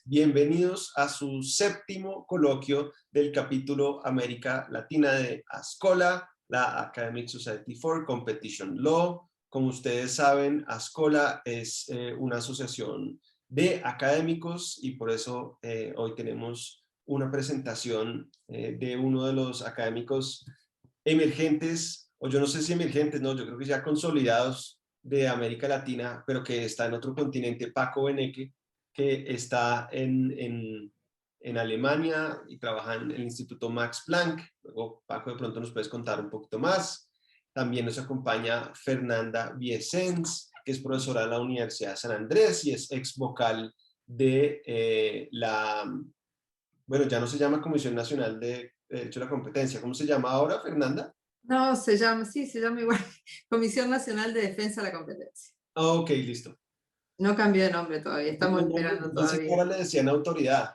Bienvenidos a su séptimo coloquio del capítulo América Latina de ASCOLA, la Academic Society for Competition Law. Como ustedes saben, ASCOLA es una asociación de académicos y por eso hoy tenemos una presentación de uno de los académicos emergentes, o yo no sé si emergentes, no, yo creo que ya consolidados de América Latina, pero que está en otro continente, Paco Beneque, que está en Alemania y trabaja en el Instituto Max Planck. Luego, Paco, de pronto nos puedes contar un poquito más. También nos acompaña Fernanda Viesens, que es profesora de la Universidad de San Andrés y es ex vocal de bueno, ya no se llama Comisión Nacional de Derecho a la Competencia. ¿Cómo se llama ahora, Fernanda? No, se llama igual, Comisión Nacional de Defensa de la Competencia. Ok, listo. No cambió de nombre todavía, estamos esperando Yo sé que ahora todavía. le decían autoridad.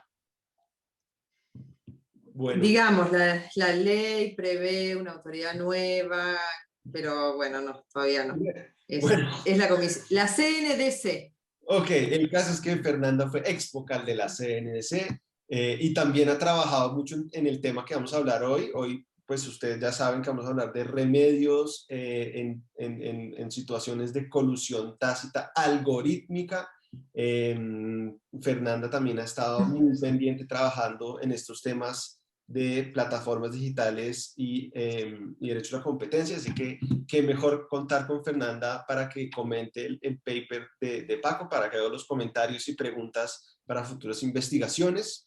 Bueno. Digamos, la ley prevé una autoridad nueva, pero bueno, no, todavía no. Bueno. Es la CNDC. Ok, el caso es que Fernanda fue ex vocal de la CNDC y también ha trabajado mucho en el tema que vamos a hablar hoy. Hoy, pues ustedes ya saben que vamos a hablar de remedios en situaciones de colusión tácita algorítmica. Fernanda también ha estado muy pendiente trabajando en estos temas de plataformas digitales y derecho a la competencia, así que qué mejor contar con Fernanda para que comente el paper de Paco, para que haga los comentarios y preguntas para futuras investigaciones.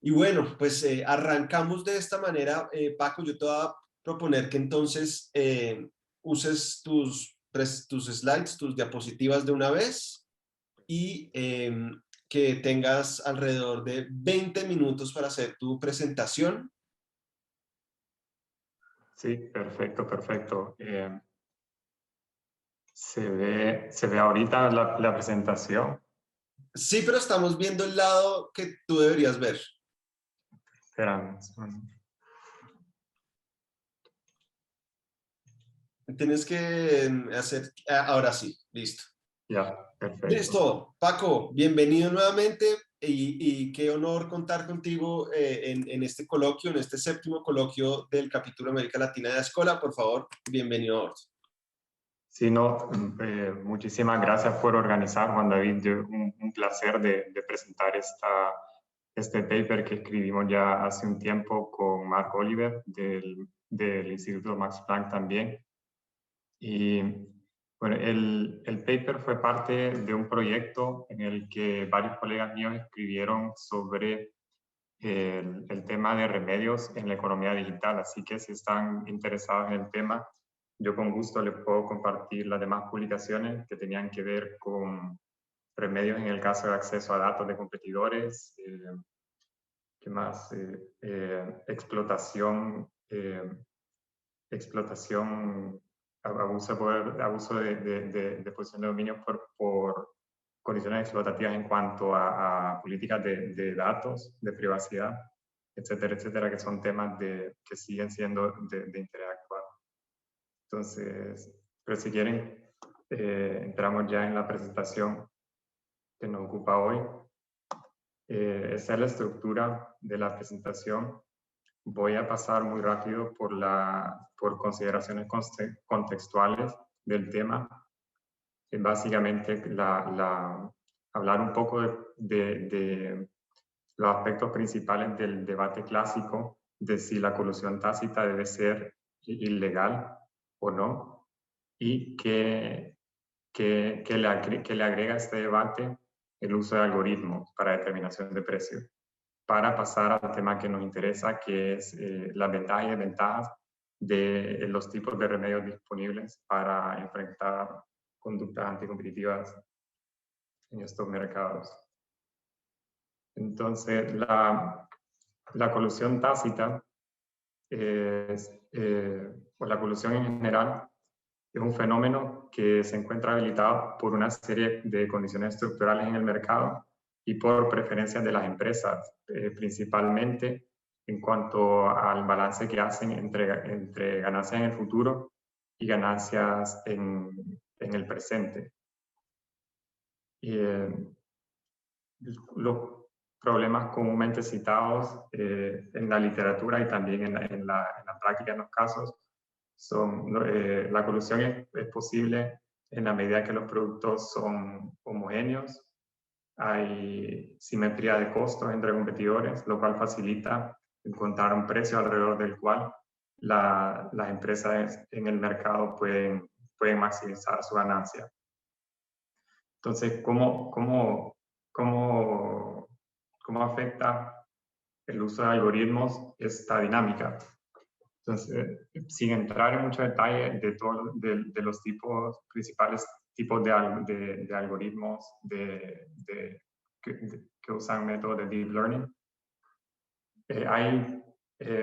Y bueno, pues arrancamos de esta manera. Paco, yo te voy a proponer que entonces uses tus slides, tus diapositivas de una vez y que tengas alrededor de 20 minutos para hacer tu presentación. Sí, perfecto, perfecto. ¿Se ve ahorita la presentación? Sí, pero estamos viendo el lado que tú deberías ver. Espera. Tienes que hacer... Ahora sí, listo. Ya, perfecto. Listo, Paco, bienvenido nuevamente y qué honor contar contigo en este coloquio, en este séptimo coloquio del capítulo América Latina de ASCOLA. Por favor, bienvenido a bordo. Sí, no, muchísimas gracias por organizar, Juan David. Un placer de presentar este paper que escribimos ya hace un tiempo con Mark Oliver del Instituto Max Planck también. Y bueno, el paper fue parte de un proyecto en el que varios colegas míos escribieron sobre el tema de remedios en la economía digital. Así que si están interesados en el tema, yo con gusto les puedo compartir las demás publicaciones que tenían que ver con remedios en el caso de acceso a datos de competidores, ¿qué más? Explotación, abuso de poder, abuso de posición de dominio por condiciones explotativas en cuanto a políticas de datos, de privacidad, etcétera, etcétera, que son temas que siguen siendo de interés actual. Entonces, pero si quieren, entramos ya en la presentación que nos ocupa hoy. Esa es la estructura de la presentación. Voy a pasar muy rápido por consideraciones contextuales del tema. Básicamente, hablar un poco de los aspectos principales del debate clásico de si la colusión tácita debe ser ilegal o no, y que le agrega a este debate el uso de algoritmos para determinación de precios, para pasar al tema que nos interesa, que es las ventajas y desventajas de los tipos de remedios disponibles para enfrentar conductas anticompetitivas en estos mercados. Entonces, la colusión tácita, o la colusión en general, es un fenómeno que se encuentra habilitado por una serie de condiciones estructurales en el mercado y por preferencias de las empresas, principalmente en cuanto al balance que hacen entre ganancias en el futuro y ganancias en el presente. los problemas comúnmente citados en la literatura y también en la práctica en los casos son, la colusión es posible en la medida que los productos son homogéneos, hay simetría de costos entre competidores, lo cual facilita encontrar un precio alrededor del cual las empresas en el mercado pueden maximizar su ganancia. Entonces, ¿cómo afecta el uso de algoritmos esta dinámica? Entonces, sin entrar en mucho detalle de los principales tipos de algoritmos que usan métodos de deep learning, hay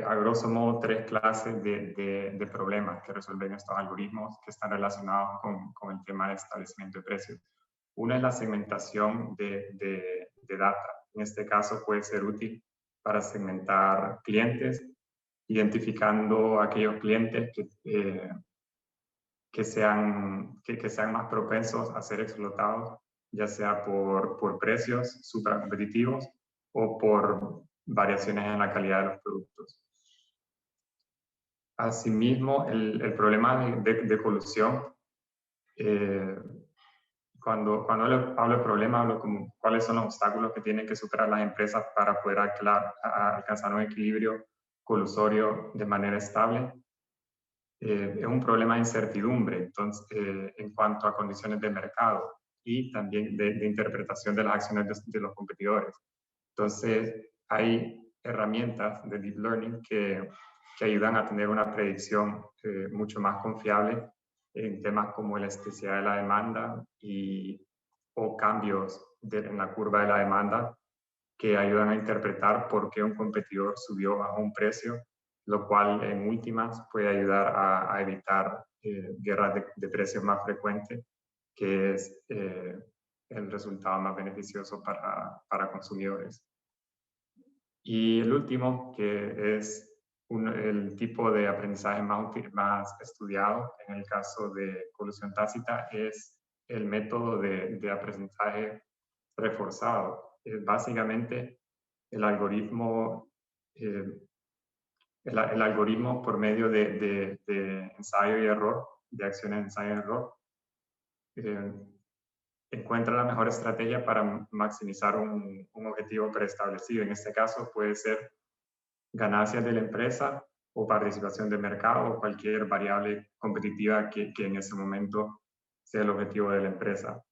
a grosso modo 3 clases de problemas que resuelven estos algoritmos que están relacionados con el tema de establecimiento de precios. Una es la segmentación de data. En este caso puede ser útil para segmentar clientes, identificando aquellos clientes que sean más propensos a ser explotados, ya sea por precios supercompetitivos o por variaciones en la calidad de los productos. Asimismo, el problema de colusión, cuando hablo de problema, hablo como cuáles son los obstáculos que tienen que superar las empresas para poder alcanzar un equilibrio colusorio de manera estable. Es un problema de incertidumbre, entonces, en cuanto a condiciones de mercado y también de interpretación de las acciones de los competidores. Entonces, hay herramientas de deep learning que ayudan a tener una predicción mucho más confiable en temas como elasticidad de la demanda o cambios en la curva de la demanda que ayudan a interpretar por qué un competidor subió bajo un precio, lo cual en últimas puede ayudar a evitar guerras de precios más frecuentes, que es el resultado más beneficioso para consumidores. Y el último, que es el tipo de aprendizaje más estudiado en el caso de colusión tácita, es el método de aprendizaje reforzado. Básicamente, el algoritmo por medio de ensayo y error, de acciones de ensayo y error, encuentra la mejor estrategia para maximizar un objetivo preestablecido. En este caso puede ser ganancias de la empresa o participación de mercado o cualquier variable competitiva que en ese momento sea el objetivo de la empresa.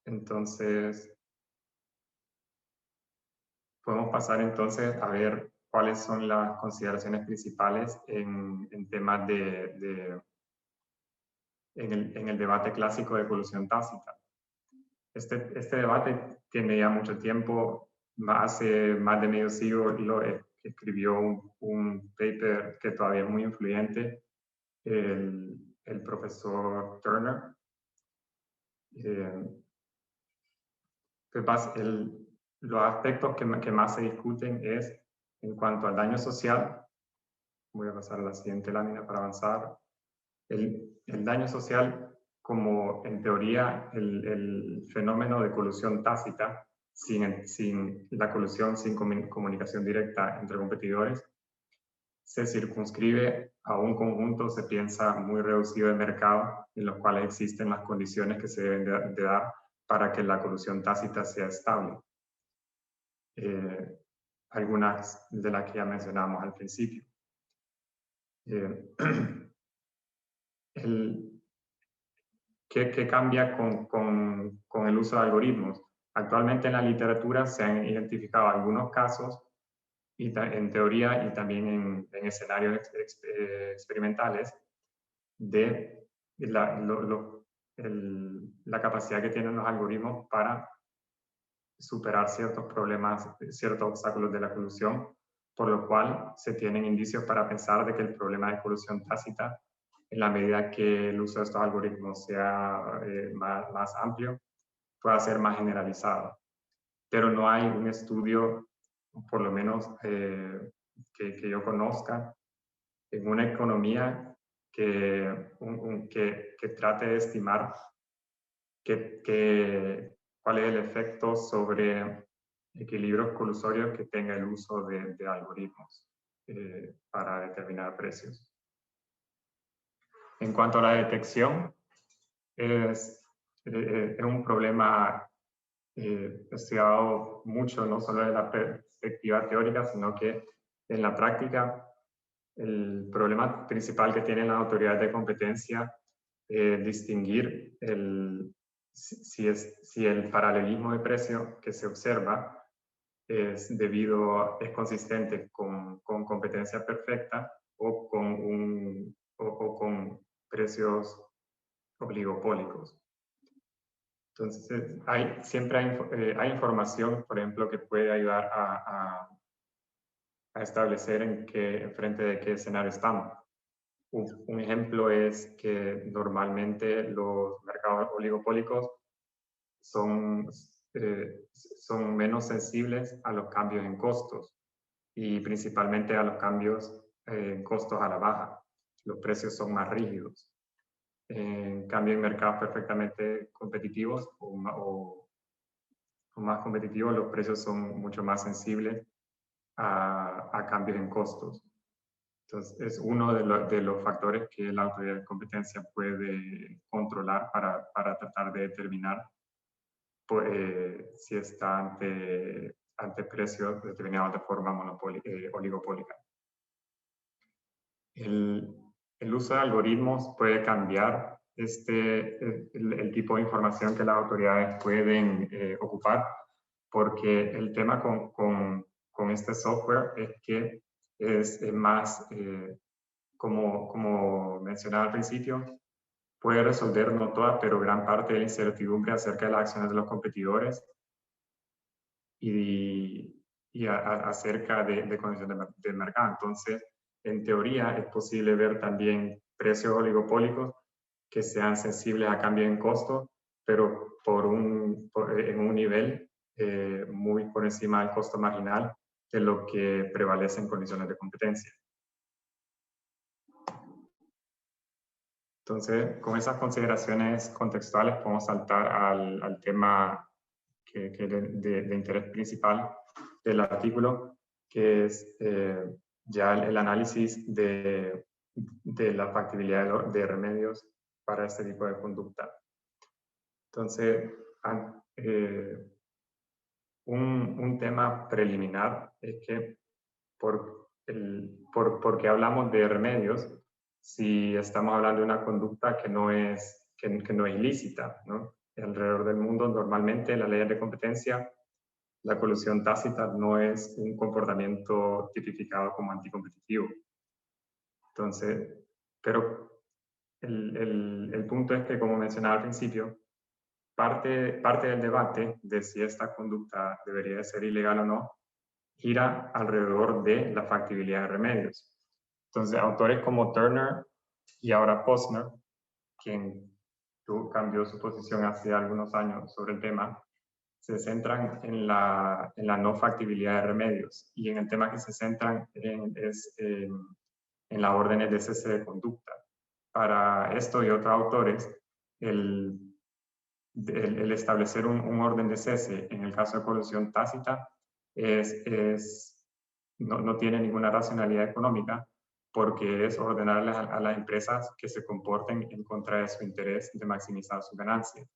Entonces, podemos pasar entonces a ver cuáles son las consideraciones principales en temas en el debate clásico de colusión tácita. Este debate tiene ya mucho tiempo. Hace más de medio siglo escribió un paper que todavía es muy influyente, el profesor Turner. Los aspectos que más se discuten es en cuanto al daño social. Voy a pasar a la siguiente lámina para avanzar. El daño social, como en teoría el fenómeno de colusión tácita, sin la colusión, sin comunicación directa entre competidores, se circunscribe a un conjunto, se piensa, muy reducido de mercado, en los cuales existen las condiciones que se deben de dar para que la colusión tácita sea estable. Algunas de las que ya mencionamos al principio. ¿Qué cambia con el uso de algoritmos? Actualmente en la literatura se han identificado algunos casos, en teoría y también en escenarios experimentales, de la capacidad que tienen los algoritmos para superar ciertos problemas, ciertos obstáculos de la colusión, por lo cual se tienen indicios para pensar de que el problema de colusión tácita, en la medida que el uso de estos algoritmos sea más amplio, pueda ser más generalizado. Pero no hay un estudio, por lo menos que yo conozca, en una economía que trate de estimar cuál es el efecto sobre equilibrios colusorios que tenga el uso de algoritmos para determinar precios. En cuanto a la detección, es un problema estudiado mucho, no solo desde la perspectiva teórica, sino que en la práctica el problema principal que tienen las autoridades de competencia es distinguir si el paralelismo de precio que se observa es consistente con competencia perfecta o con precios oligopólicos. Entonces, siempre hay información, por ejemplo, que puede ayudar a establecer en frente de qué escenario estamos. Un ejemplo es que normalmente los mercados oligopólicos son menos sensibles a los cambios en costos y principalmente a los cambios en costos a la baja. Los precios son más rígidos. En cambio, en mercados perfectamente competitivos o más competitivos, los precios son mucho más sensibles a cambios en costos. Entonces, es uno de los factores que la autoridad de competencia puede controlar para tratar de determinar si está ante precios determinados de forma oligopólica. El uso de algoritmos puede cambiar el tipo de información que las autoridades pueden ocupar, porque el tema con este software es que es más, como mencionaba al principio, puede resolver no toda, pero gran parte de la incertidumbre acerca de las acciones de los competidores y acerca de condiciones del mercado. Entonces, en teoría, es posible ver también precios oligopólicos que sean sensibles a cambio en costo, pero en un nivel muy por encima del costo marginal de lo que prevalece en condiciones de competencia. Entonces, con esas consideraciones contextuales podemos saltar al tema que es de interés principal del artículo, que es ya el análisis de la factibilidad de remedios para este tipo de conducta. Entonces, un tema preliminar es que porque hablamos de remedios, si estamos hablando de una conducta que no es ilícita, ¿no? Alrededor del mundo, normalmente en las leyes de competencia, la colusión tácita no es un comportamiento tipificado como anticompetitivo. Entonces, pero el punto es que, como mencionaba al principio, parte del debate de si esta conducta debería de ser ilegal o no gira alrededor de la factibilidad de remedios. Entonces, autores como Turner y ahora Posner, quien cambió su posición hace algunos años sobre el tema, se centran en la no factibilidad de remedios, y en el tema que se centran es en las órdenes de cese de conducta. Para esto y otros autores, el establecer un orden de cese en el caso de colusión tácita no tiene ninguna racionalidad económica, porque es ordenarles a las empresas que se comporten en contra de su interés de maximizar su ganancia.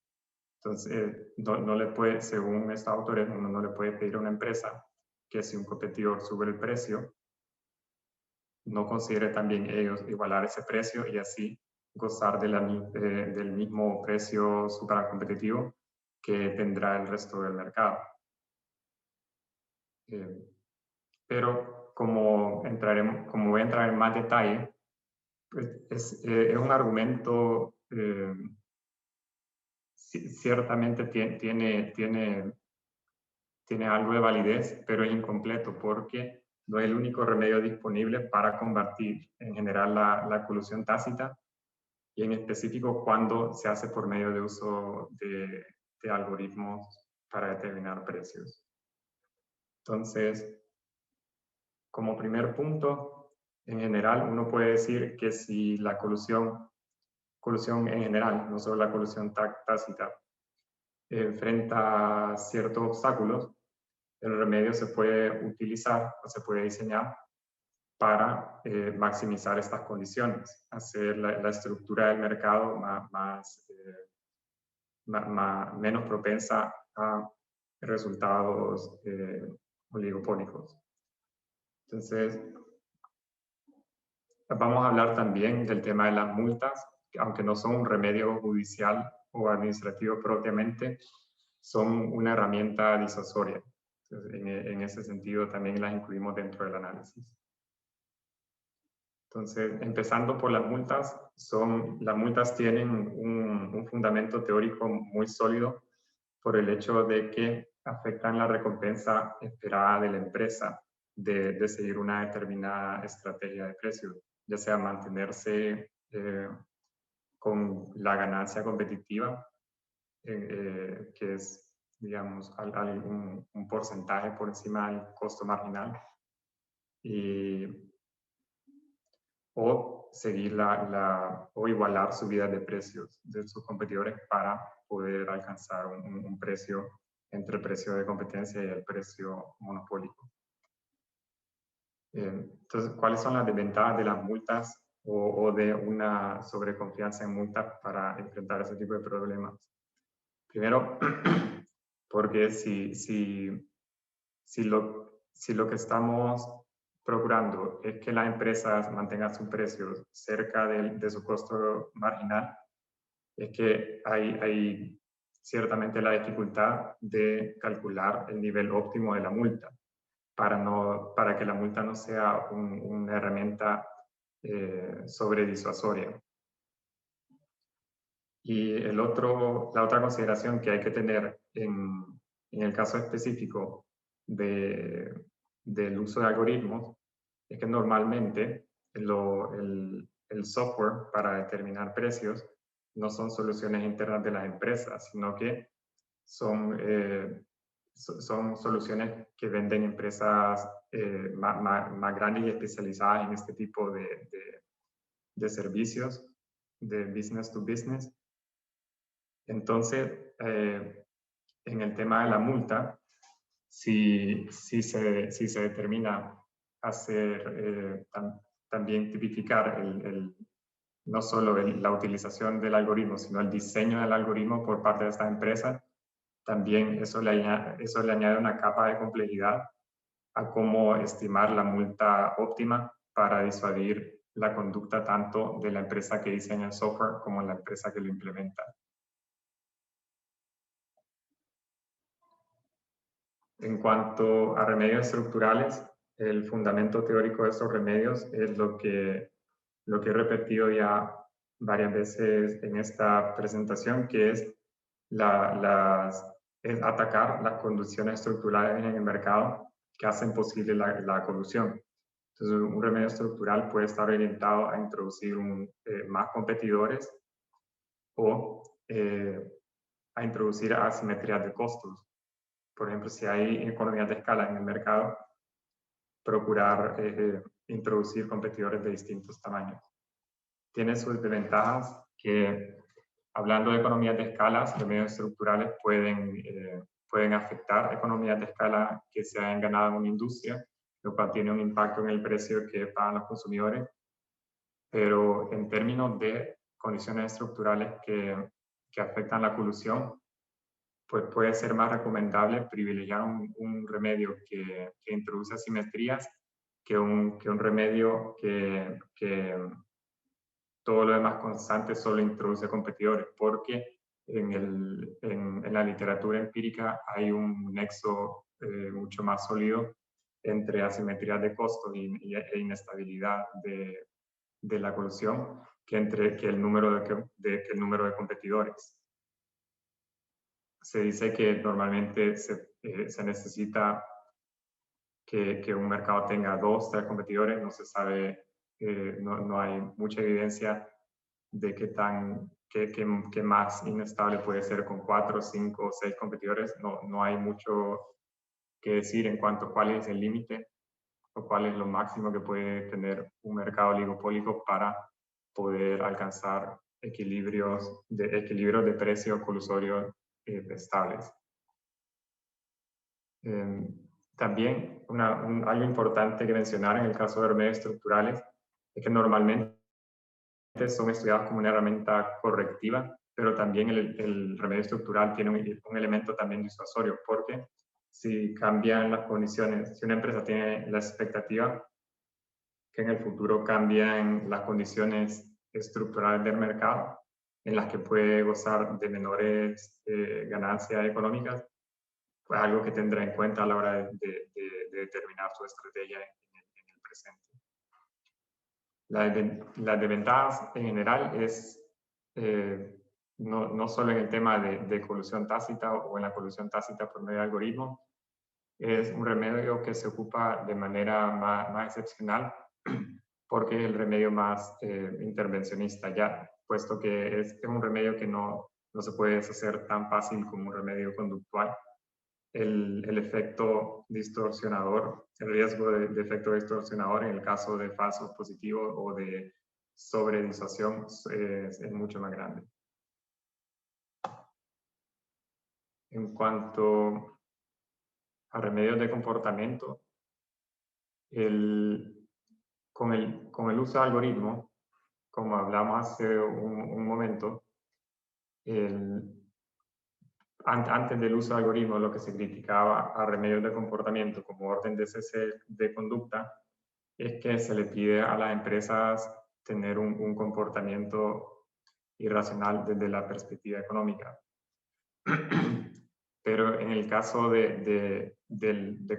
Entonces, no le puede, según estos autores, uno no le puede pedir a una empresa que si un competidor sube el precio, no considere también ellos igualar ese precio y así gozar del mismo precio supercompetitivo que tendrá el resto del mercado. Pero como voy a entrar en más detalle, pues es un argumento ciertamente tiene algo de validez, pero es incompleto porque no es el único remedio disponible para combatir en general la colusión tácita, y en específico cuando se hace por medio de uso de algoritmos para determinar precios. Entonces, como primer punto, en general uno puede decir que si la colusión en general, no solo la colusión tácita, enfrenta ciertos obstáculos, el remedio se puede utilizar o se puede diseñar para maximizar estas condiciones, hacer la estructura del mercado menos propensa a resultados oligopólicos. Entonces, vamos a hablar también del tema de las multas, que aunque no son un remedio judicial o administrativo propiamente, son una herramienta disuasoria. Entonces, en ese sentido también las incluimos dentro del análisis. Entonces, empezando por las multas, las multas tienen un fundamento teórico muy sólido por el hecho de que afectan la recompensa esperada de la empresa de seguir una determinada estrategia de precios, ya sea mantenerse con la ganancia competitiva, que es, digamos, un porcentaje por encima del costo marginal, o seguir o igualar subidas de precios de sus competidores para poder alcanzar un precio entre el precio de competencia y el precio monopólico. Entonces, ¿cuáles son las desventajas de las multas o de una sobreconfianza en multas para enfrentar ese tipo de problemas? Primero, porque si lo que estamos procurando es que las empresas mantengan sus precios cerca de su costo marginal, es que hay ciertamente la dificultad de calcular el nivel óptimo de la multa para que la multa no sea una herramienta sobredisuasoria. Y la otra consideración que hay que tener en el caso específico del uso de algoritmos es que normalmente el software para determinar precios no son soluciones internas de las empresas, sino que son soluciones que venden empresas más grandes y especializadas en este tipo de servicios, de business to business. Entonces, en el tema de la multa, si se determina hacer también tipificar no solo la utilización del algoritmo, sino el diseño del algoritmo por parte de esta empresa, también eso le añade una capa de complejidad a cómo estimar la multa óptima para disuadir la conducta tanto de la empresa que diseña el software como la empresa que lo implementa. En cuanto a remedios estructurales, el fundamento teórico de estos remedios es lo que he repetido ya varias veces en esta presentación, que es atacar las condiciones estructurales en el mercado que hacen posible la colusión. Entonces, un remedio estructural puede estar orientado a introducir más competidores o a introducir asimetrías de costos. Por ejemplo, si hay economías de escala en el mercado, procurar introducir competidores de distintos tamaños. Tiene sus desventajas que, hablando de economías de escala, remedios estructurales pueden afectar economías de escala que se hayan ganado en una industria, lo cual tiene un impacto en el precio que pagan los consumidores. Pero en términos de condiciones estructurales que afectan la colusión, pues puede ser más recomendable privilegiar un remedio que introduce asimetrías que un remedio que todo lo demás constante solo introduce competidores, porque en la literatura empírica hay un nexo mucho más sólido entre asimetrías de costos e inestabilidad de la colusión que el número de competidores. Se dice que normalmente se necesita que un mercado tenga 2 o 3 competidores. No se sabe, no hay mucha evidencia de qué más inestable puede ser con 4, 5 o 6 competidores. No hay mucho que decir en cuanto a cuál es el límite o cuál es lo máximo que puede tener un mercado oligopólico para poder alcanzar equilibrios de precio colusorio estables. También algo importante que mencionar en el caso de remedios estructurales es que normalmente son estudiados como una herramienta correctiva, pero también el remedio estructural tiene un elemento también disuasorio, porque si cambian las condiciones, si una empresa tiene la expectativa que en el futuro cambian las condiciones estructurales del mercado, en las que puede gozar de menores ganancias económicas, pues algo que tendrá en cuenta a la hora de determinar su estrategia en el presente. Las desventajas en general es no solo en el tema de colusión tácita o en la colusión tácita por medio de algoritmos, es un remedio que se ocupa de manera más excepcional porque es el remedio más intervencionista ya, puesto que es un remedio que no se puede deshacer tan fácil como un remedio conductual. El efecto distorsionador, el riesgo de efecto distorsionador en el caso de falsos positivos o de sobredisuasión es mucho más grande. En cuanto a remedios de comportamiento, con el uso de algoritmos, como hablamos hace un momento, antes del uso de algoritmos, lo que se criticaba a remedios de comportamiento como orden de cese de conducta es que se le pide a las empresas tener un comportamiento irracional desde la perspectiva económica. Pero en el caso de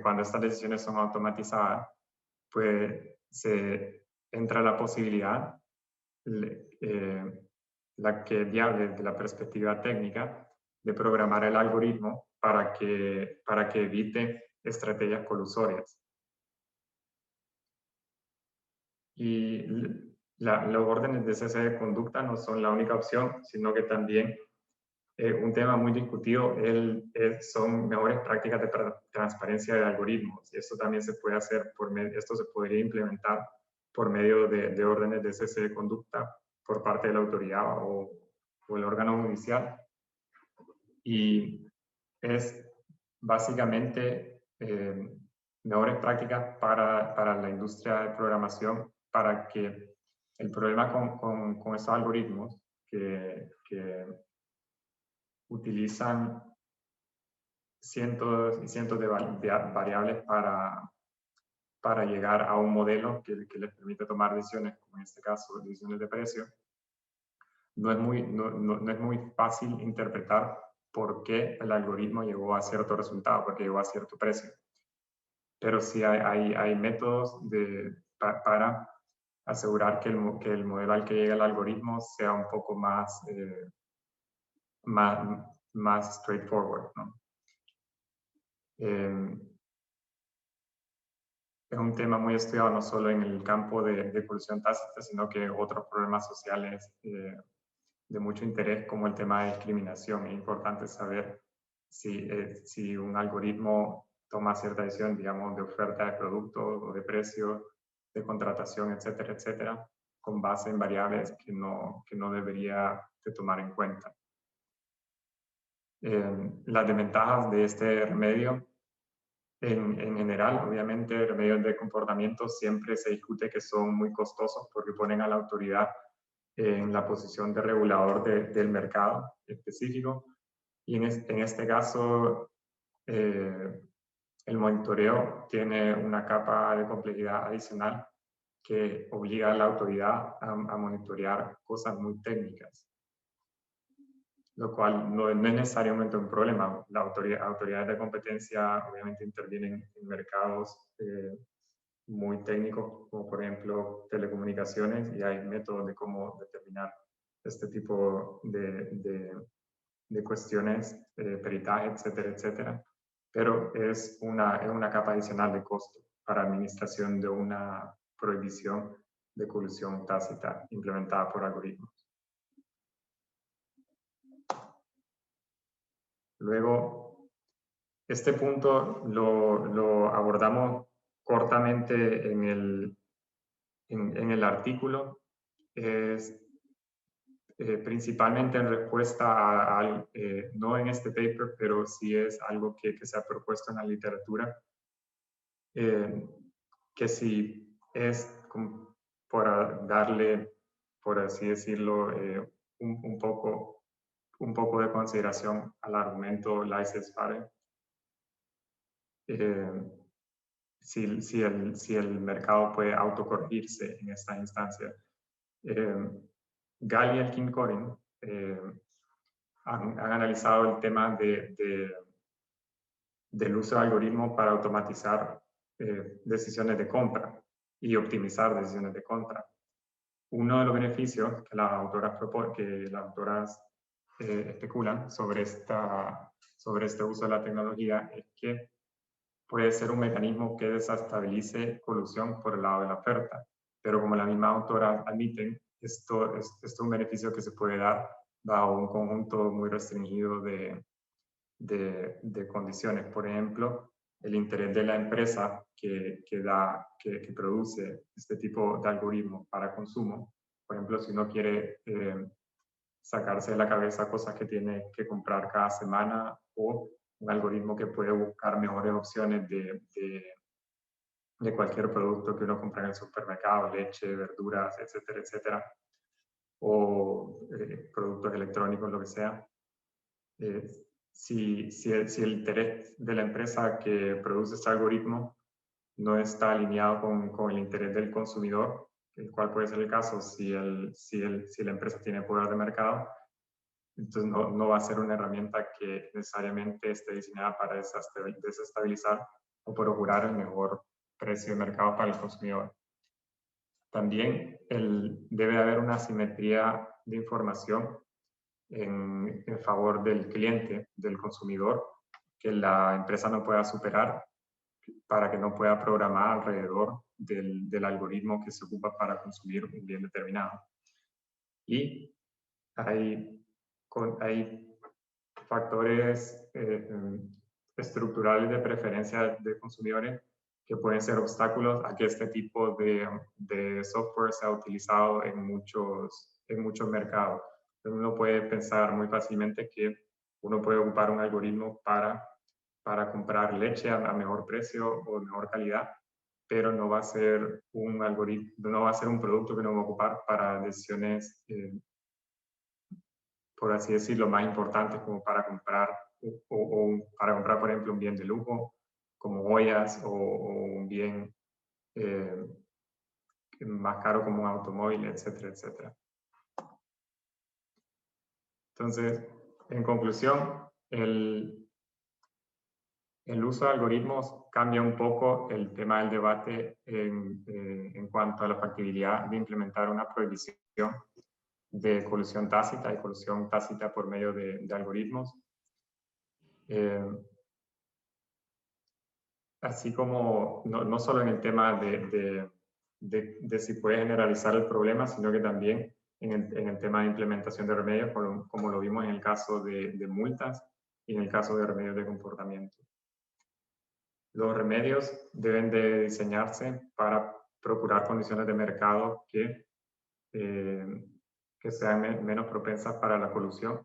cuando estas decisiones son automatizadas, pues se entra la posibilidad, la que es viable desde la perspectiva técnica, de programar el algoritmo para que evite estrategias colusorias. Y los órdenes de cese de conducta no son la única opción, sino que también un tema muy discutido son mejores prácticas de transparencia de algoritmos. Y esto también se puede hacer esto se podría implementar por medio de órdenes de cese de conducta por parte de la autoridad o el órgano judicial. Y es básicamente mejores prácticas para la industria de programación, para que el problema con esos algoritmos que utilizan cientos y cientos de variables para llegar a un modelo que les permite tomar decisiones, como en este caso, decisiones de precio. No es muy fácil interpretar por qué el algoritmo llegó a cierto resultado, por qué llegó a cierto precio. Pero sí hay métodos para asegurar que el modelo al que llega el algoritmo sea un poco más straightforward, ¿no? Es un tema muy estudiado no solo en el campo de colusión tácita, sino que otros problemas sociales de mucho interés, como el tema de discriminación. Es importante saber si un algoritmo toma cierta decisión, digamos, de oferta de productos o de precios, de contratación, etcétera, etcétera, con base en variables que no debería de tomar en cuenta. Las desventajas de este remedio, en general, obviamente, remedios de comportamiento siempre se discute que son muy costosos porque ponen a la autoridad en la posición de regulador del mercado específico. Y en este caso, el monitoreo tiene una capa de complejidad adicional que obliga a la autoridad a monitorear cosas muy técnicas, lo cual no es necesariamente un problema. Las autoridades de competencia obviamente intervienen en mercados muy técnicos, como por ejemplo telecomunicaciones, y hay métodos de cómo determinar este tipo de cuestiones, peritaje, etcétera, etcétera. Pero es una capa adicional de costo para administración de una prohibición de colusión tácita implementada por algoritmos. Luego, este punto lo abordamos cortamente en el artículo. Es principalmente en respuesta a no en este paper, pero sí es algo que se ha propuesto en la literatura, que si es como por darle, por así decirlo, un poco de consideración al argumento laissez-faire, si el mercado puede autocorregirse en esta instancia. Gall y Elkin Corin han analizado el tema del uso de algoritmos para automatizar decisiones de compra y optimizar decisiones de compra. Uno de los beneficios que las autoras especulan sobre este uso de la tecnología es que puede ser un mecanismo que desestabilice colusión por el lado de la oferta. Pero como la misma autora admiten, esto es un beneficio que se puede dar bajo un conjunto muy restringido de condiciones. Por ejemplo, el interés de la empresa que produce este tipo de algoritmos para consumo. Por ejemplo, si uno quiere sacarse de la cabeza cosas que tiene que comprar cada semana, o un algoritmo que puede buscar mejores opciones de cualquier producto que uno compra en el supermercado, leche, verduras, etcétera, etcétera, o productos electrónicos, lo que sea. Si el interés de la empresa que produce este algoritmo no está alineado con el interés del consumidor, el cual puede ser el caso si la empresa tiene poder de mercado, entonces no va a ser una herramienta que necesariamente esté diseñada para desestabilizar o procurar el mejor precio de mercado para el consumidor. También debe haber una asimetría de información en favor del cliente, del consumidor, que la empresa no pueda superar para que no pueda programar alrededor del algoritmo que se ocupa para consumir un bien determinado. Y hay factores estructurales de preferencia de consumidores que pueden ser obstáculos a que este tipo de software sea utilizado en muchos mercados. Uno puede pensar muy fácilmente que uno puede ocupar un algoritmo para comprar leche a mejor precio o mejor calidad, pero no va a ser un algoritmo, no va a ser un producto que uno va a ocupar para decisiones por así decirlo, más importantes, como para comprar, para comprar, por ejemplo, un bien de lujo, como joyas, o un bien más caro como un automóvil, etcétera, etcétera. Entonces, en conclusión, el uso de algoritmos cambia un poco el tema del debate en cuanto a la factibilidad de implementar una prohibición de colusión tácita y colusión tácita por medio de algoritmos. Así como no solo en el tema de si puede generalizar el problema, sino que también en el tema de implementación de remedios, como lo vimos en el caso de multas y en el caso de remedios de comportamiento. Los remedios deben de diseñarse para procurar condiciones de mercado que sean menos propensas para la colusión.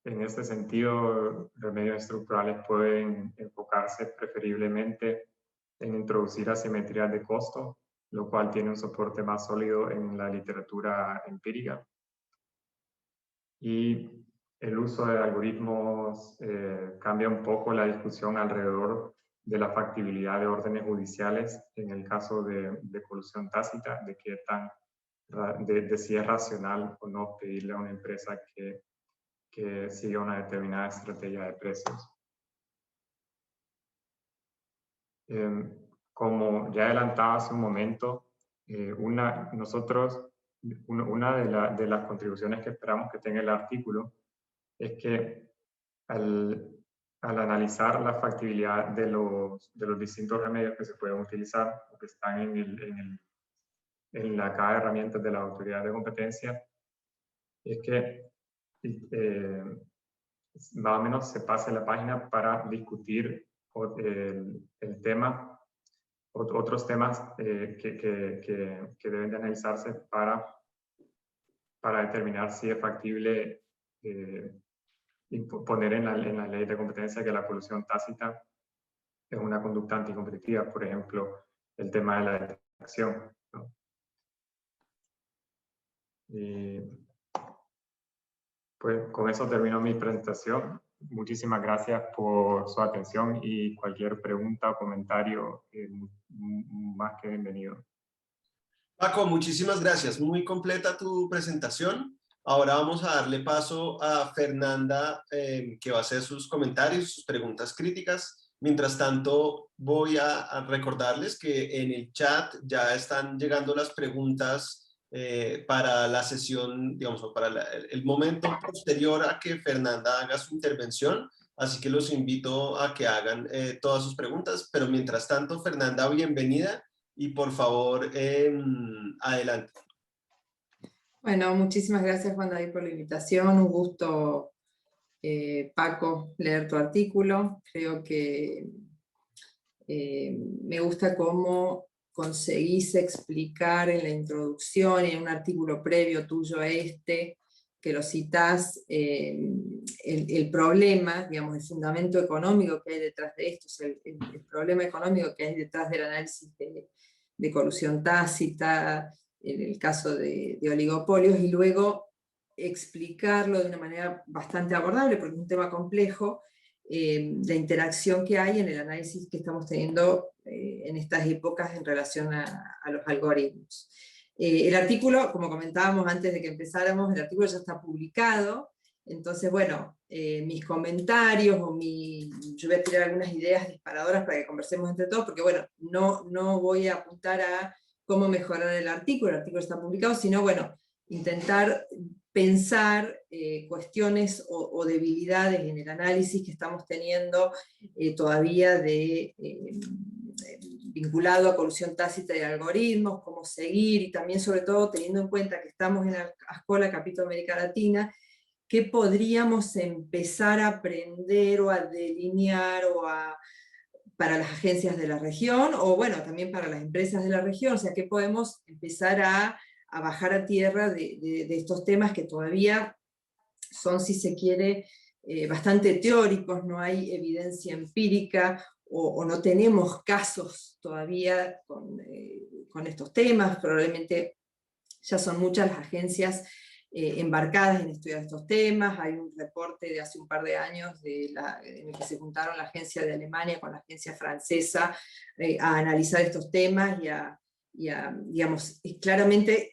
En este sentido, remedios estructurales pueden enfocarse preferiblemente en introducir asimetrías de costo, lo cual tiene un soporte más sólido en la literatura empírica. Y el uso de algoritmos cambia un poco la discusión alrededor de la factibilidad de órdenes judiciales en el caso de colusión tácita, de si es racional o no pedirle a una empresa que siga una determinada estrategia de precios. Como ya adelantaba hace un momento, una de las contribuciones que esperamos que tenga el artículo es que al analizar la factibilidad de los distintos remedios que se pueden utilizar o que están en la caja de herramientas de la autoridad de competencia, es que más o menos se pase la página para discutir el tema, otros temas que deben de analizarse para para determinar si es factible poner en la ley de competencia que la colusión tácita es una conducta anticompetitiva, por ejemplo, el tema de la detección, ¿no? Y pues con eso termino mi presentación. Muchísimas gracias por su atención y cualquier pregunta o comentario más que bienvenido. Paco, muchísimas gracias. Muy completa tu presentación. Ahora vamos a darle paso a Fernanda, que va a hacer sus comentarios, sus preguntas críticas. Mientras tanto, voy a recordarles que en el chat ya están llegando las preguntas para la sesión, digamos, o para el momento posterior a que Fernanda haga su intervención. Así que los invito a que hagan todas sus preguntas. Pero mientras tanto, Fernanda, bienvenida. Y por favor, adelante. Bueno, muchísimas gracias, Juan David, por la invitación. Un gusto, Paco, leer tu artículo. Creo que me gusta cómo conseguís explicar en la introducción y en un artículo previo tuyo a este, que lo citás, el problema, digamos, el fundamento económico que hay detrás de esto, el problema económico que hay detrás del análisis de colusión tácita, en el caso de oligopolios, y luego explicarlo de una manera bastante abordable, porque es un tema complejo, la interacción que hay en el análisis que estamos teniendo en estas épocas en relación a los algoritmos. El artículo, como comentábamos antes de que empezáramos, el artículo ya está publicado, entonces, bueno, mis comentarios yo voy a tirar algunas ideas disparadoras para que conversemos entre todos, porque bueno, no voy a apuntar a cómo mejorar el artículo está publicado, sino bueno, intentar pensar cuestiones o debilidades en el análisis que estamos teniendo todavía vinculado a colusión tácita de algoritmos, cómo seguir, y también sobre todo teniendo en cuenta que estamos en la Ascola Capítulo América Latina, qué podríamos empezar a aprender o a delinear para las agencias de la región, o bueno, también para las empresas de la región, o sea, qué podemos empezar a bajar a tierra de estos temas que todavía son, si se quiere, bastante teóricos, no hay evidencia empírica, o no tenemos casos todavía con estos temas. Probablemente ya son muchas las agencias embarcadas en estudiar estos temas. Hay un reporte de hace un par de años en el que se juntaron la agencia de Alemania con la agencia francesa a analizar estos temas digamos, claramente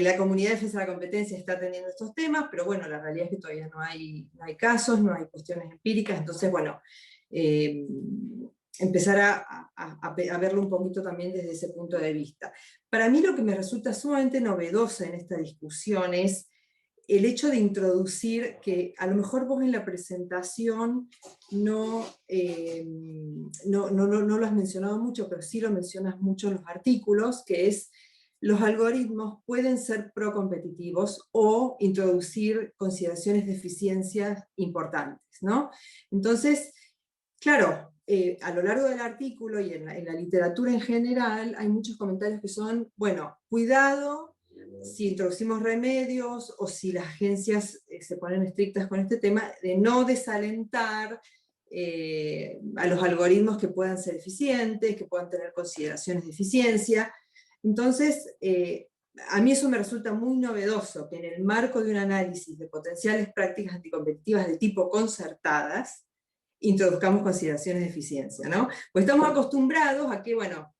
la comunidad de defensa de la competencia está atendiendo estos temas, pero bueno, la realidad es que todavía no hay casos, no hay cuestiones empíricas, entonces bueno, empezar a verlo un poquito también desde ese punto de vista. Para mí lo que me resulta sumamente novedoso en esta discusión es el hecho de introducir, que a lo mejor vos en la presentación no lo has mencionado mucho, pero sí lo mencionas mucho en los artículos, que es los algoritmos pueden ser procompetitivos o introducir consideraciones de eficiencia importantes, ¿no? Entonces, claro, a lo largo del artículo y en la literatura en general hay muchos comentarios que son, bueno, cuidado si introducimos remedios o si las agencias se ponen estrictas con este tema, de no desalentar a los algoritmos que puedan ser eficientes, que puedan tener consideraciones de eficiencia. Entonces, a mí eso me resulta muy novedoso, que en el marco de un análisis de potenciales prácticas anticompetitivas de tipo concertadas, introduzcamos consideraciones de eficiencia, ¿no? Pues estamos acostumbrados a que, bueno,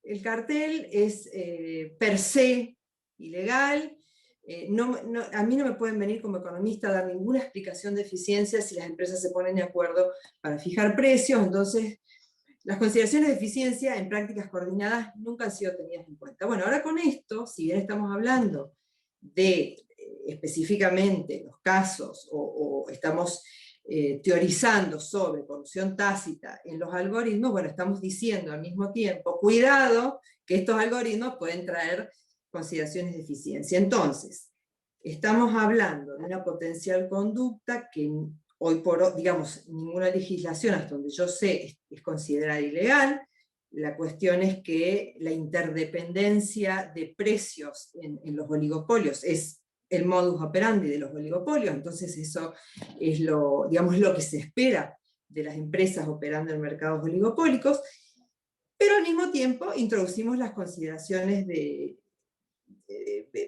el cartel es per se ilegal, a mí no me pueden venir como economista a dar ninguna explicación de eficiencia si las empresas se ponen de acuerdo para fijar precios, entonces las consideraciones de eficiencia en prácticas coordinadas nunca han sido tenidas en cuenta. Bueno, ahora con esto, si bien estamos hablando de específicamente los casos, o estamos teorizando sobre colusión tácita en los algoritmos, bueno, estamos diciendo al mismo tiempo, cuidado, que estos algoritmos pueden traer consideraciones de eficiencia. Entonces, estamos hablando de una potencial conducta que hoy por hoy, digamos, ninguna legislación, hasta donde yo sé, es considerada ilegal, La cuestión es que la interdependencia de precios en los oligopolios es el modus operandi de los oligopolios, entonces eso es digamos, lo que se espera de las empresas operando en mercados oligopólicos, pero al mismo tiempo introducimos las consideraciones de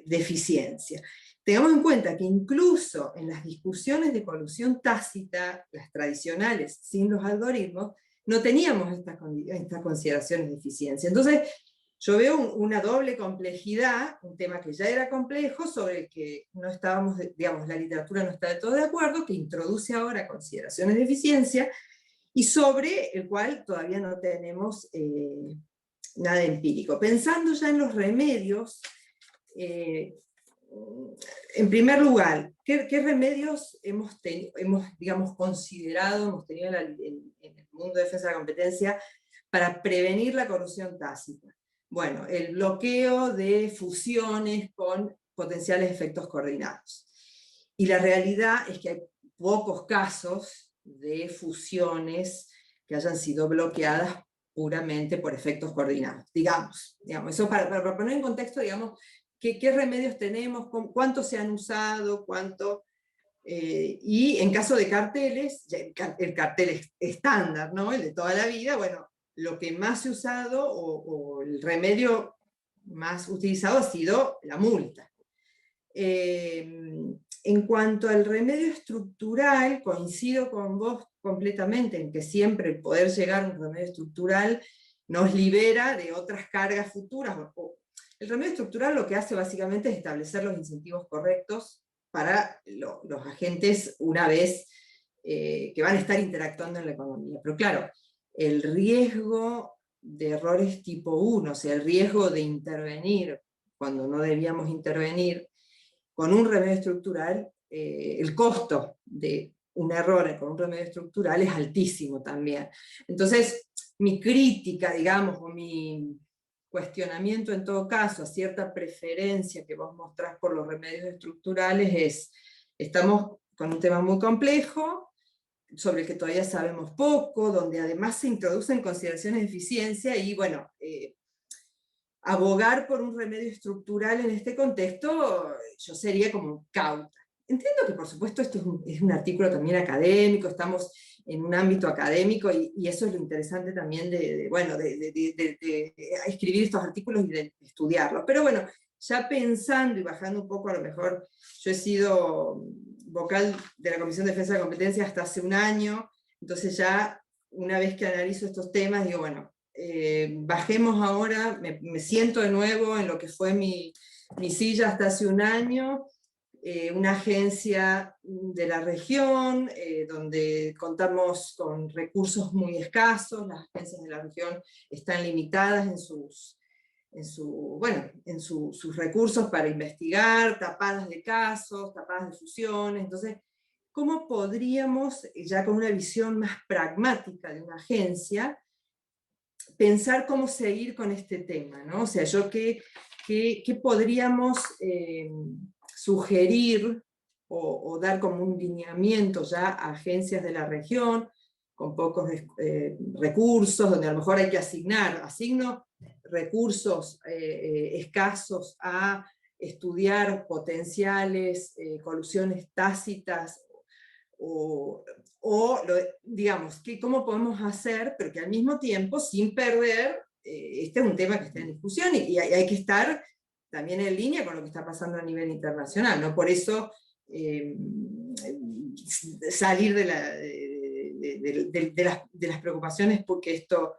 eficiencia. Tengamos en cuenta que incluso en las discusiones de colusión tácita, las tradicionales, sin los algoritmos, no teníamos estas consideraciones de eficiencia. Entonces, yo veo una doble complejidad, un tema que ya era complejo, sobre el que no estábamos, digamos, la literatura no está de todo de acuerdo, que introduce ahora consideraciones de eficiencia, y sobre el cual todavía no tenemos nada empírico. Pensando ya en los remedios, en primer lugar, ¿qué remedios hemos digamos, considerado, hemos tenido en el mundo de defensa de la competencia para prevenir la corrupción tácita? Bueno, el bloqueo de fusiones con potenciales efectos coordinados. Y la realidad es que hay pocos casos de fusiones que hayan sido bloqueadas puramente por efectos coordinados. Digamos eso para poner en contexto, digamos, ¿qué remedios tenemos? ¿Cuántos se han usado? Y en caso de carteles, el cartel estándar, ¿no? El de toda la vida, bueno, lo que más se ha usado o el remedio más utilizado ha sido la multa. En cuanto al remedio estructural, coincido con vos completamente en que siempre el poder llegar a un remedio estructural nos libera de otras cargas futuras. El remedio estructural lo que hace básicamente es establecer los incentivos correctos para los agentes una vez que van a estar interactuando en la economía. Pero claro, el riesgo de errores tipo 1, o sea, el riesgo de intervenir cuando no debíamos intervenir, con un remedio estructural, el costo de un error con un remedio estructural es altísimo también. Entonces, mi crítica, digamos, o mi cuestionamiento en todo caso, a cierta preferencia que vos mostrás por los remedios estructurales es, estamos con un tema muy complejo, sobre el que todavía sabemos poco, donde además se introducen consideraciones de eficiencia y bueno, abogar por un remedio estructural en este contexto, yo sería como cauta. Entiendo que por supuesto esto es un artículo también académico, estamos en un ámbito académico y eso es lo interesante también de escribir estos artículos y de estudiarlos. Pero bueno, ya pensando y bajando un poco, a lo mejor yo he sido vocal de la Comisión de Defensa de la Competencia hasta hace un año, entonces ya una vez que analizo estos temas digo, bueno, bajemos ahora, me siento de nuevo en lo que fue mi silla hasta hace un año, una agencia de la región, donde contamos con recursos muy escasos, las agencias de la región están limitadas en sus recursos para investigar, tapadas de casos, tapadas de fusiones. Entonces, ¿cómo podríamos, ya con una visión más pragmática de una agencia, pensar cómo seguir con este tema, ¿no? O sea, ¿qué podríamos sugerir o dar como un lineamiento ya a agencias de la región, con pocos recursos, donde a lo mejor hay que asigno recursos escasos a estudiar potenciales colusiones tácitas, digamos, cómo podemos hacer, pero que al mismo tiempo, sin perder, este es un tema que está en discusión y hay que estar también en línea con lo que está pasando a nivel internacional, ¿no? Por eso salir de las preocupaciones porque esto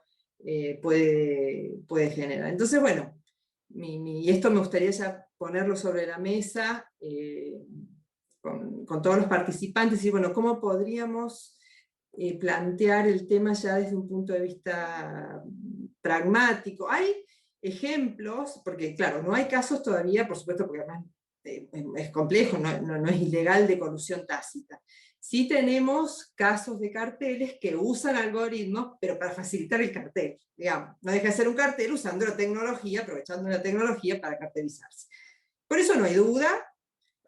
puede generar. Entonces, bueno, y esto me gustaría ya ponerlo sobre la mesa, con todos los participantes, y bueno, ¿cómo podríamos plantear el tema ya desde un punto de vista pragmático? Hay ejemplos, porque claro, no hay casos todavía, por supuesto, porque además es complejo, no es ilegal, de colusión tácita. Sí tenemos casos de carteles que usan algoritmos, pero para facilitar el cartel, digamos. No deja de ser un cartel usando la tecnología, aprovechando la tecnología para cartelizarse. Por eso no hay duda.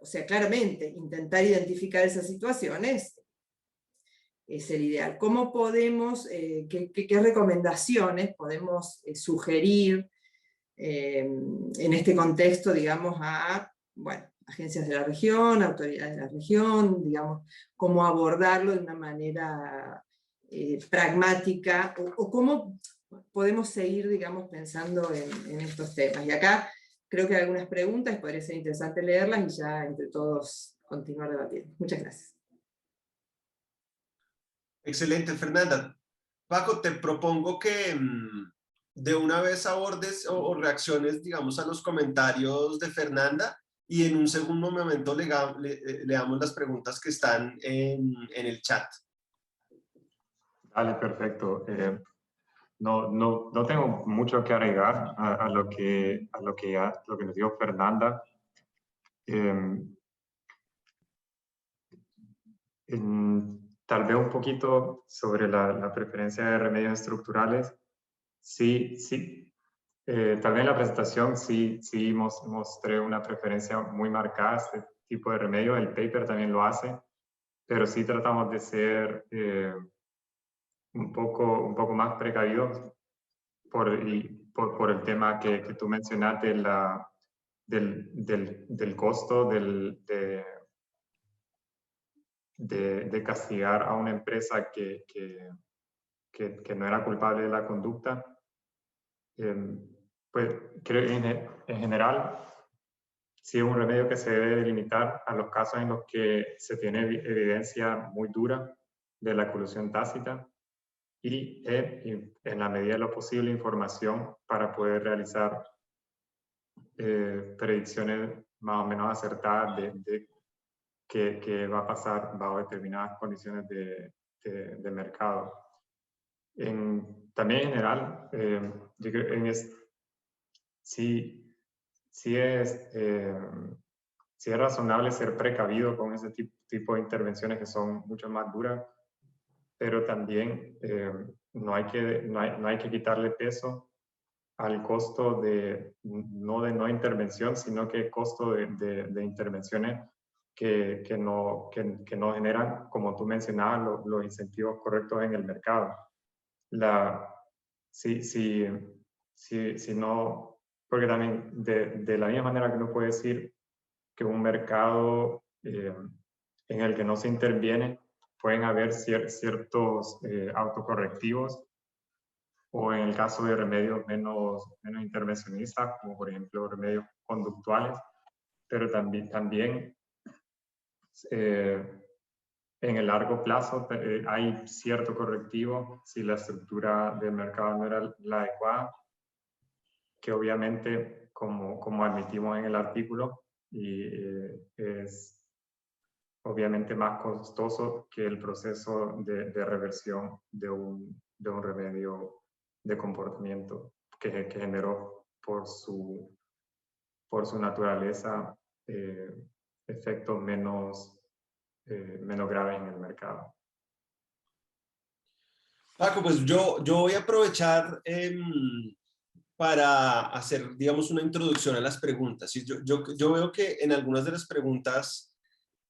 O sea, claramente, intentar identificar esas situaciones es el ideal. ¿Cómo podemos, qué recomendaciones podemos sugerir en este contexto, digamos, a, bueno, agencias de la región, autoridades de la región, digamos, cómo abordarlo de una manera pragmática, o cómo podemos seguir, digamos, pensando en estos temas? Y acá creo que hay algunas preguntas, y podría ser interesante leerlas y ya entre todos continuar debatiendo. Muchas gracias. Excelente, Fernanda. Paco, te propongo que de una vez abordes o reacciones, digamos, a los comentarios de Fernanda, y en un segundo momento leamos las preguntas que están en el chat. Dale, perfecto. No tengo mucho que agregar a lo que nos dijo Fernanda. Tal vez un poquito sobre la preferencia de remedios estructurales. Sí, tal vez en la presentación sí mostré una preferencia muy marcada a este tipo de remedio. El paper también lo hace, pero sí tratamos de ser un poco más precavidos por el tema que tú mencionaste del costo de castigar a una empresa que no era culpable de la conducta. Pues creo que en general sí es un remedio que se debe delimitar a los casos en los que se tiene evidencia muy dura de la colusión tácita y en la medida de lo posible información para poder realizar predicciones más o menos acertadas de qué va a pasar bajo determinadas condiciones de mercado. También en general, yo creo sí es razonable ser precavido con ese tipo de intervenciones que son mucho más duras, pero también no hay que quitarle peso al costo de no intervención, sino que costo de intervenciones que no generan, como tú mencionabas, los incentivos correctos en el mercado. Si no, porque también de la misma manera que uno puede decir que un mercado en el que no se interviene, pueden haber ciertos autocorrectivos, o en el caso de remedios menos intervencionistas, como por ejemplo remedios conductuales, pero también en el largo plazo hay cierto correctivo si la estructura del mercado no era la adecuada, que obviamente, como admitimos en el artículo, es obviamente más costoso que el proceso de reversión de un remedio de comportamiento que generó por su naturaleza efectos menos graves en el mercado. Paco, pues yo voy a aprovechar para hacer, digamos, una introducción a las preguntas. Yo veo que en algunas de las preguntas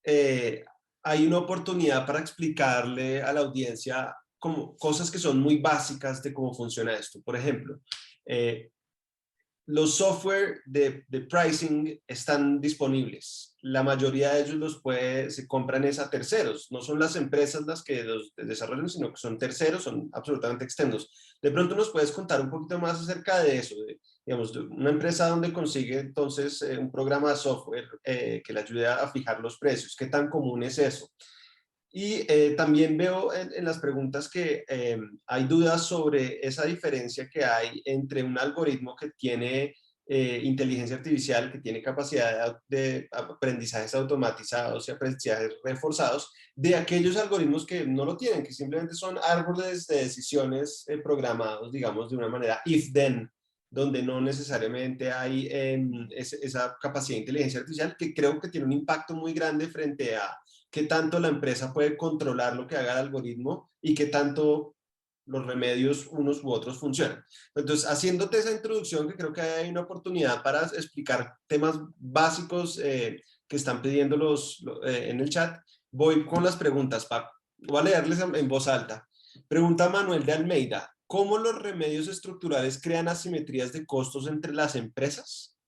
hay una oportunidad para explicarle a la audiencia como cosas que son muy básicas de cómo funciona esto. Por ejemplo, los software de pricing están disponibles. La mayoría de ellos se compran a terceros. No son las empresas las que los desarrollan, sino que son terceros, son absolutamente externos. De pronto nos puedes contar un poquito más acerca de eso, digamos, de una empresa donde consigue entonces un programa de software que le ayude a fijar los precios. ¿Qué tan común es eso? Y también veo en las preguntas que hay dudas sobre esa diferencia que hay entre un algoritmo que tiene inteligencia artificial, que tiene capacidad de aprendizajes automatizados y aprendizajes reforzados, de aquellos algoritmos que no lo tienen, que simplemente son árboles de decisiones programados, digamos, de una manera if-then, donde no necesariamente hay esa capacidad de inteligencia artificial, que creo que tiene un impacto muy grande frente a qué tanto la empresa puede controlar lo que haga el algoritmo y qué tanto los remedios unos u otros funcionan. Entonces, haciéndote esa introducción, que creo que hay una oportunidad para explicar temas básicos que están pidiendo en el chat, voy con las preguntas, Paco. Voy a leerles en voz alta. Pregunta Manuel de Almeida. ¿Cómo los remedios estructurales crean asimetrías de costos entre las empresas?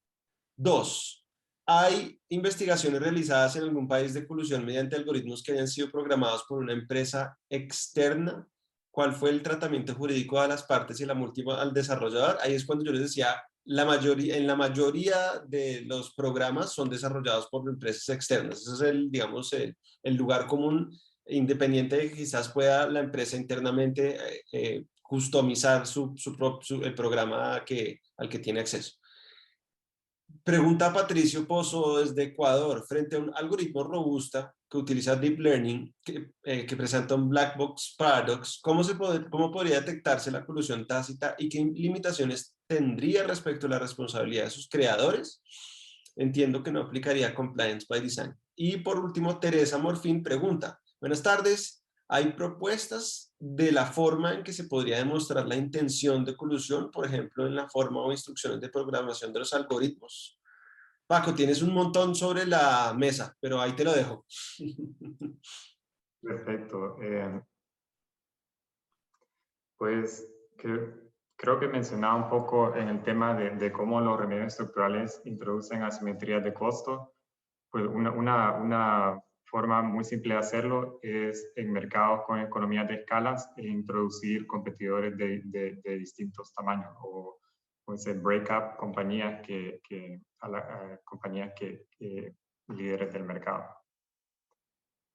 2. ¿Hay investigaciones realizadas en algún país de colusión mediante algoritmos que hayan sido programados por una empresa externa? ¿Cuál fue el tratamiento jurídico de las partes y la última al desarrollador? Ahí es cuando yo les decía, en la mayoría de los programas son desarrollados por empresas externas. Ese es digamos, el lugar común, independiente de que quizás pueda la empresa internamente customizar el programa al que tiene acceso. Pregunta Patricio Pozo desde Ecuador. Frente a un algoritmo robusta que utiliza Deep Learning, que presenta un Black Box Paradox, ¿cómo podría detectarse la colusión tácita y qué limitaciones tendría respecto a la responsabilidad de sus creadores? Entiendo que no aplicaría Compliance by Design. Y por último, Teresa Morfín pregunta. Buenas tardes. ¿Hay propuestas de la forma en que se podría demostrar la intención de colusión, por ejemplo, en la forma o instrucciones de programación de los algoritmos? Paco, tienes un montón sobre la mesa, pero ahí te lo dejo. Perfecto. Pues creo que mencionaba un poco en el tema de cómo los remedios estructurales introducen asimetrías de costo. Pues una forma muy simple de hacerlo es en mercados con economías de escalas e introducir competidores de distintos tamaños o ser break-up compañías compañías líderes del mercado.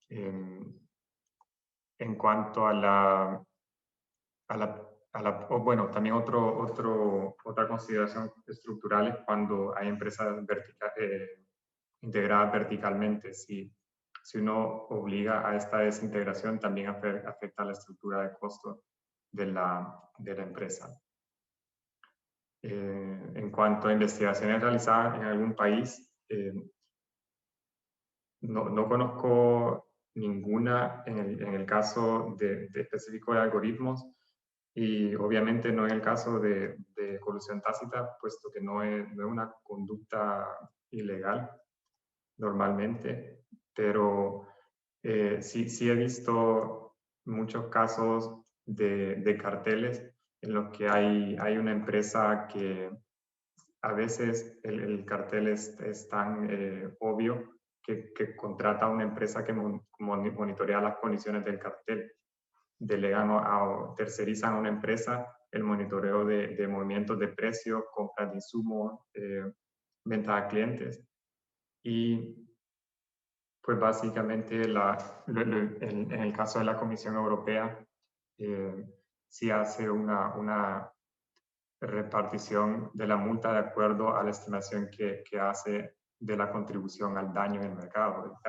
En cuanto bueno, también otra consideración estructural es cuando hay empresas integradas verticalmente. Si uno obliga a esta desintegración, también afecta a la estructura de costo de la empresa. En cuanto a investigaciones realizadas en algún país, no conozco ninguna en el caso de específico de algoritmos, y obviamente no en el caso de colusión tácita, puesto que no es una conducta ilegal normalmente, pero sí he visto muchos casos de carteles en los que hay una empresa que a veces el cartel es tan obvio que contrata a una empresa que monitorea las condiciones del cartel. Delegan o tercerizan a una empresa el monitoreo de movimientos de precios, compras de insumos, ventas a clientes. Y pues básicamente en el caso de la Comisión Europea sí hace una repartición de la multa de acuerdo a la estimación que hace de la contribución al daño en el mercado,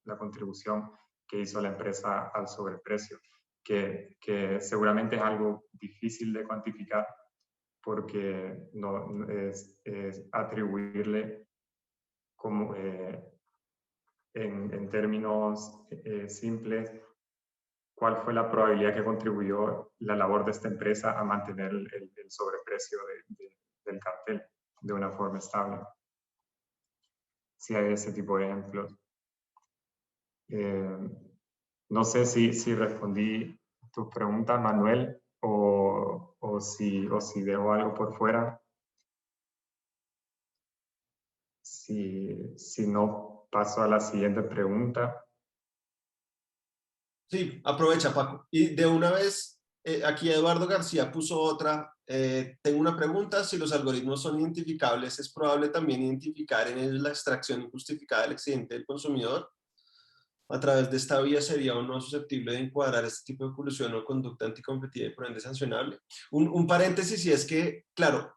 la contribución que hizo la empresa al sobreprecio, que seguramente es algo difícil de cuantificar porque no es atribuirle como en términos simples cuál fue la probabilidad que contribuyó la labor de esta empresa a mantener el sobreprecio del cartel de una forma estable. Si hay ese tipo de ejemplos. No sé si respondí tus preguntas, Manuel, o si dejo algo por fuera. Si no, paso a la siguiente pregunta. Sí, aprovecha, Paco. Y de una vez, aquí Eduardo García puso otra. Tengo una pregunta. Si los algoritmos son identificables, ¿es probable también identificar en ellos la extracción injustificada del excedente del consumidor? A través de esta vía sería o no susceptible de encuadrar este tipo de colusión o conducta anticompetitiva y por ende sancionable. Un paréntesis, y es que, claro,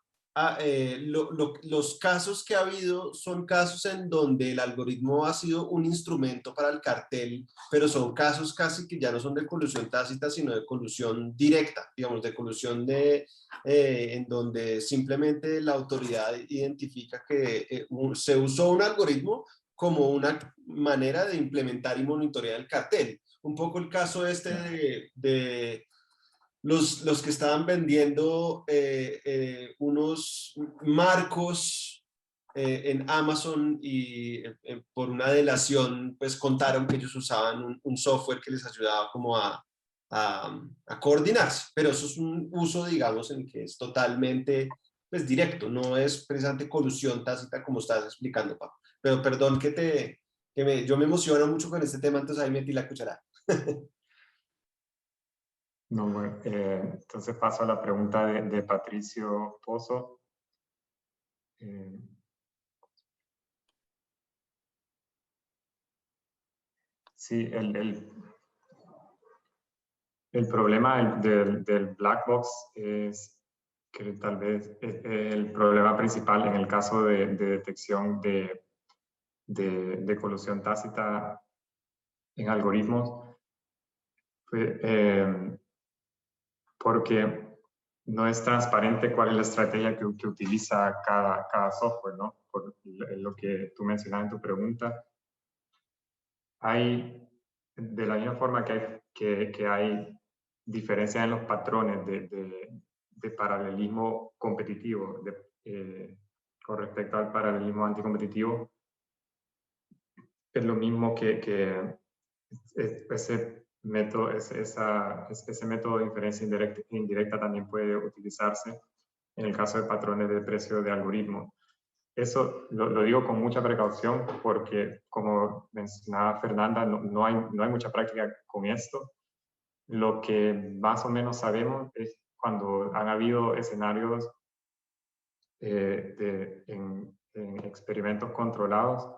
los casos que ha habido son casos en donde el algoritmo ha sido un instrumento para el cartel, pero son casos casi que ya no son de colusión tácita, sino de colusión directa, digamos, de colusión en donde simplemente la autoridad identifica que se usó un algoritmo como una manera de implementar y monitorear el cartel. Un poco el caso de los que estaban vendiendo unos marcos en Amazon y por una delación, pues contaron que ellos usaban un software que les ayudaba como a coordinarse, pero eso es un uso, digamos, en que es totalmente pues, directo, no es precisamente colusión tácita como estás explicando, Pablo. Pero perdón yo me emociono mucho con este tema, entonces ahí metí la cucharada. No, bueno, entonces paso a la pregunta de Patricio Pozo. Sí, el problema del black box es que tal vez es el problema principal en el caso de detección de colusión tácita en algoritmos, porque no es transparente cuál es la estrategia que utiliza cada software, ¿no? Por lo que tú mencionabas en tu pregunta. De la misma forma que hay diferencias en los patrones de paralelismo competitivo con respecto al paralelismo anticompetitivo, es lo mismo que ese método, ese método de inferencia indirecta también puede utilizarse en el caso de patrones de precio de algoritmos. Eso lo digo con mucha precaución porque, como mencionaba Fernanda, no hay mucha práctica con esto. Lo que más o menos sabemos es cuando han habido escenarios en experimentos controlados,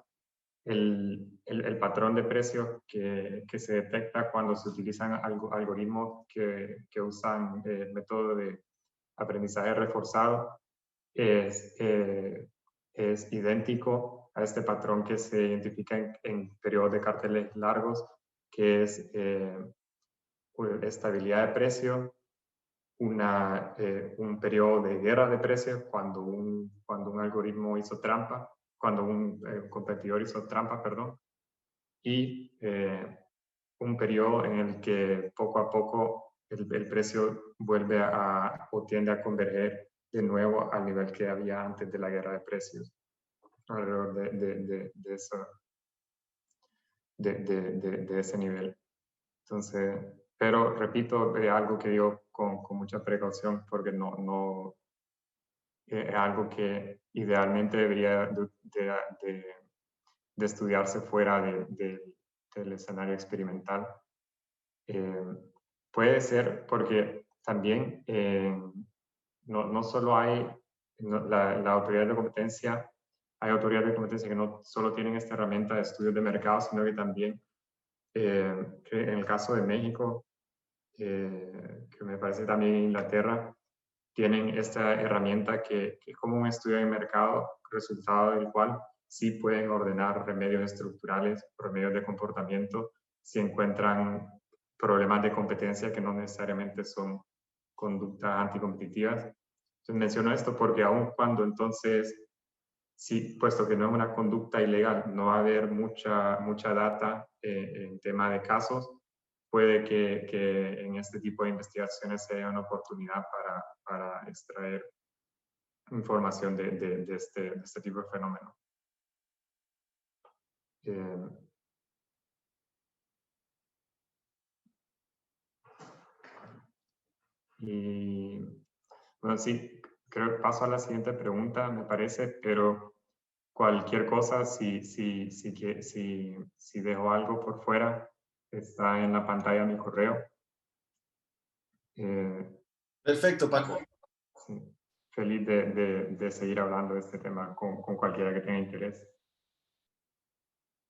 el patrón de precios que se detecta cuando se utilizan algoritmos que usan el método de aprendizaje reforzado es idéntico a este patrón que se identifica en periodos de carteles largos, que es estabilidad de precio, un periodo de guerra de precios cuando un algoritmo hizo trampa, cuando un competidor hizo trampa, perdón, y un periodo en el que poco a poco el precio vuelve o tiende a converger de nuevo al nivel que había antes de la guerra de precios, alrededor de ese nivel. Entonces, pero repito, algo que digo con mucha precaución porque no es algo que idealmente debería de estudiarse fuera del escenario experimental. Puede ser porque también no solo hay la autoridad de competencia, hay autoridades de competencia que no solo tienen esta herramienta de estudios de mercado, sino que también, que en el caso de México, que me parece también en Inglaterra, tienen esta herramienta que es como un estudio de mercado, resultado del cual sí pueden ordenar remedios estructurales, remedios de comportamiento, si encuentran problemas de competencia que no necesariamente son conductas anticompetitivas. Entonces menciono esto porque aun cuando entonces, sí, puesto que no es una conducta ilegal, no va a haber mucha data en tema de casos, puede que en este tipo de investigaciones sea una oportunidad para extraer información de este tipo de fenómeno. Y bueno, sí, creo que paso a la siguiente pregunta, me parece, pero cualquier cosa, si dejo algo por fuera, está en la pantalla mi correo. Perfecto, Paco. Sí, feliz de seguir hablando de este tema con cualquiera que tenga interés.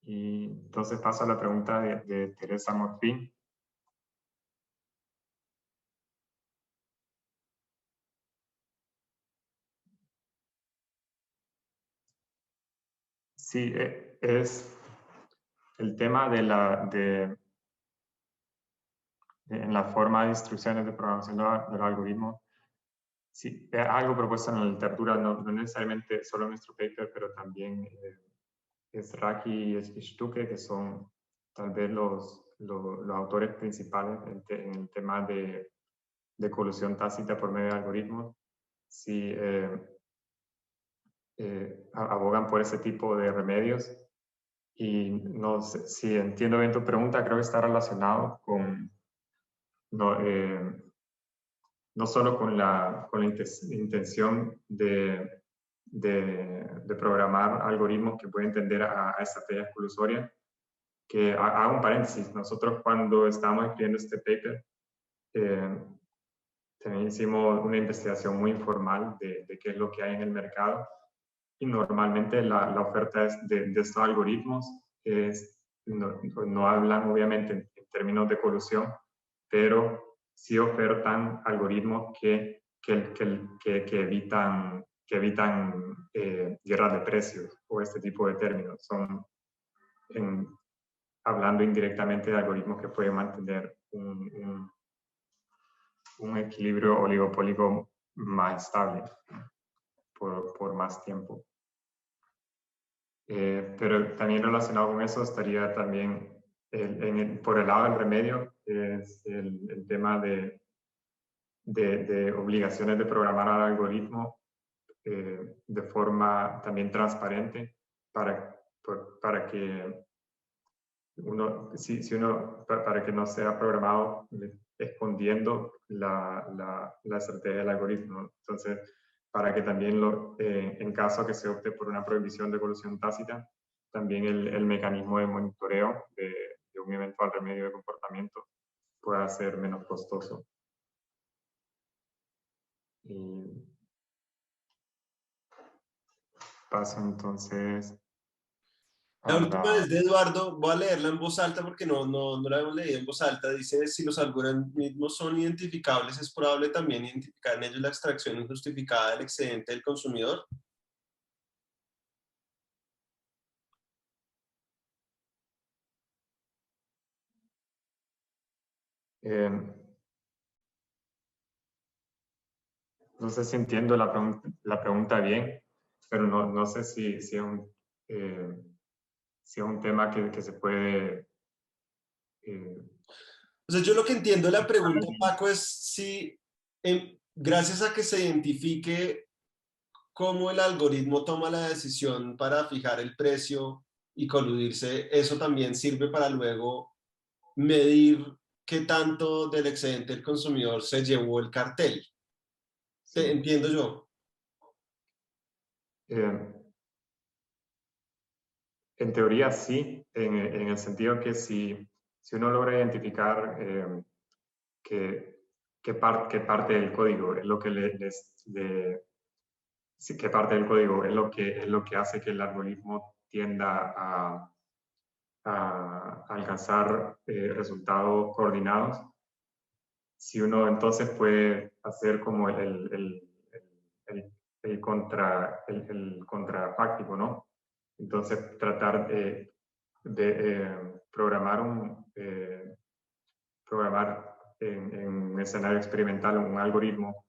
Y entonces paso a la pregunta de Teresa Morfín. Sí, es el tema en la forma de instrucciones de programación del algoritmo. Sí, es algo propuesto en la literatura, no necesariamente solo en nuestro paper, pero también es Raki y Stuke, que son tal vez los autores principales en el tema de colusión tácita por medio de algoritmos. Sí, abogan por ese tipo de remedios. Y no sé, si entiendo bien tu pregunta, creo que está relacionado con no solo con la intención de programar algoritmos que pueden tender a estrategias colusorias, que hago un paréntesis, nosotros cuando estábamos escribiendo este paper, también hicimos una investigación muy informal de qué es lo que hay en el mercado, y normalmente la oferta de estos algoritmos no hablan obviamente en términos de colusión, pero sí ofertan algoritmos que evitan guerras de precios o este tipo de términos. Son hablando indirectamente de algoritmos que pueden mantener un equilibrio oligopólico más estable por más tiempo. Pero también relacionado con eso estaría también, por el lado del remedio, es el tema de obligaciones de programar al algoritmo de forma también transparente para que para que no sea programado escondiendo la estrategia del algoritmo. Entonces, para que también en caso que se opte por una prohibición de colusión tácita, también el mecanismo de monitoreo de un eventual remedio de comportamiento pueda ser menos costoso. Y paso entonces La a última la... es de Eduardo, voy a leerla en voz alta porque no la hemos leído en voz alta. Dice, si los algoritmos son identificables, es probable también identificar en ellos la extracción injustificada del excedente del consumidor. No sé si entiendo la pregunta bien, pero no sé si es un tema que se puede... O sea, yo lo que entiendo de la pregunta, Paco, es si gracias a que se identifique cómo el algoritmo toma la decisión para fijar el precio y coludirse, eso también sirve para luego medir qué tanto del excedente del consumidor se llevó el cartel. Sí. Entiendo yo. En teoría sí, en el sentido que si uno logra identificar qué parte del código es lo que qué parte del código es lo que hace que el algoritmo tienda a alcanzar resultados coordinados. Si uno entonces puede hacer como el contrafáctico, ¿no? Entonces tratar de programar en un escenario experimental un algoritmo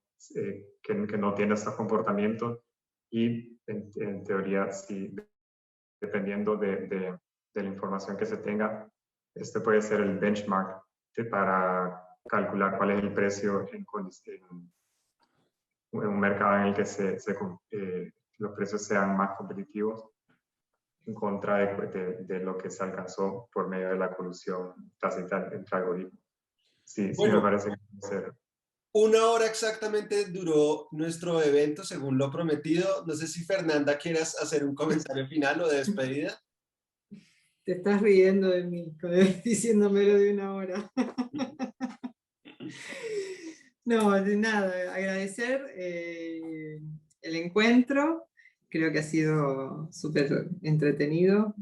que no tiene estos comportamientos, y en teoría, sí, dependiendo de la información que se tenga, este puede ser el benchmark para calcular cuál es el precio en un mercado en el que los precios sean más competitivos en contra de lo que se alcanzó por medio de la colusión tácita entre algoritmos. Sí, me Bueno, parece que puede ser. 1 hora exactamente duró nuestro evento, según lo prometido. No sé si Fernanda quieras hacer un comentario final o de despedida. Te estás riendo de mí, diciéndomelo de 1 hora. No, de nada, agradecer el encuentro, creo que ha sido súper entretenido.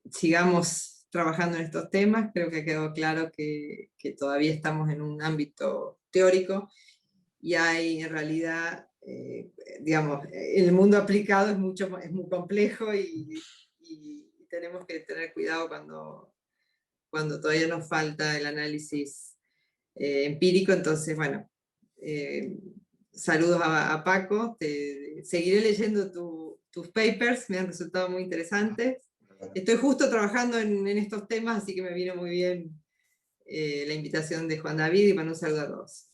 Sigamos trabajando en estos temas, creo que ha quedado claro que todavía estamos en un ámbito teórico y hay en realidad, digamos, el mundo aplicado es muy complejo y tenemos que tener cuidado cuando todavía nos falta el análisis empírico. Entonces, bueno, saludos a Paco, seguiré leyendo tus papers, me han resultado muy interesantes. Estoy justo trabajando en estos temas, así que me vino muy bien la invitación de Juan David, y bueno, un saludo a todos.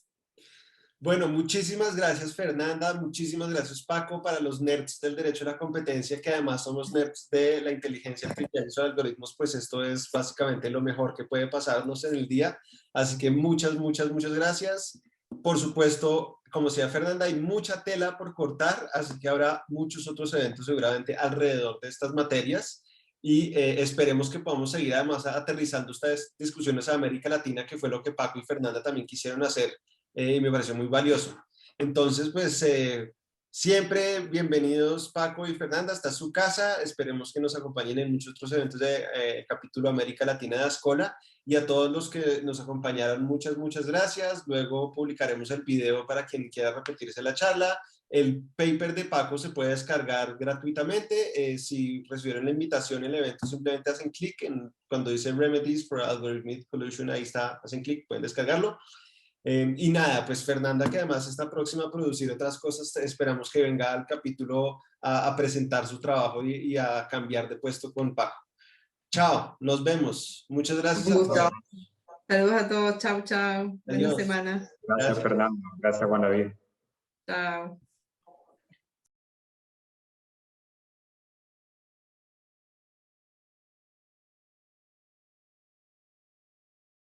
Bueno, muchísimas gracias Fernanda, muchísimas gracias Paco, para los nerds del derecho a la competencia, que además somos nerds de la inteligencia artificial y los algoritmos, pues esto es básicamente lo mejor que puede pasarnos en el día. Así que muchas gracias. Por supuesto, como decía Fernanda, hay mucha tela por cortar, así que habrá muchos otros eventos seguramente alrededor de estas materias. Y esperemos que podamos seguir además aterrizando estas discusiones a América Latina, que fue lo que Paco y Fernanda también quisieron hacer, y me pareció muy valioso. Entonces, pues siempre bienvenidos Paco y Fernanda, hasta su casa. Esperemos que nos acompañen en muchos otros eventos de capítulo América Latina de Ascola, y a todos los que nos acompañaron, muchas gracias. Luego publicaremos el video para quien quiera repetirse la charla. El paper de Paco se puede descargar gratuitamente. Si recibieron la invitación en el evento, simplemente hacen clic en cuando dice Remedies for Algorithmic Collusion, ahí está, hacen clic, pueden descargarlo. Y nada, pues Fernanda, que además está próxima a producir otras cosas, esperamos que venga al capítulo a presentar su trabajo y a cambiar de puesto con Paco. Chao, nos vemos. Muchas gracias a todos. Saludos a todos, chao, chao. Buena Adiós. semana. Gracias, Fernando. Gracias, Juan David. Chao.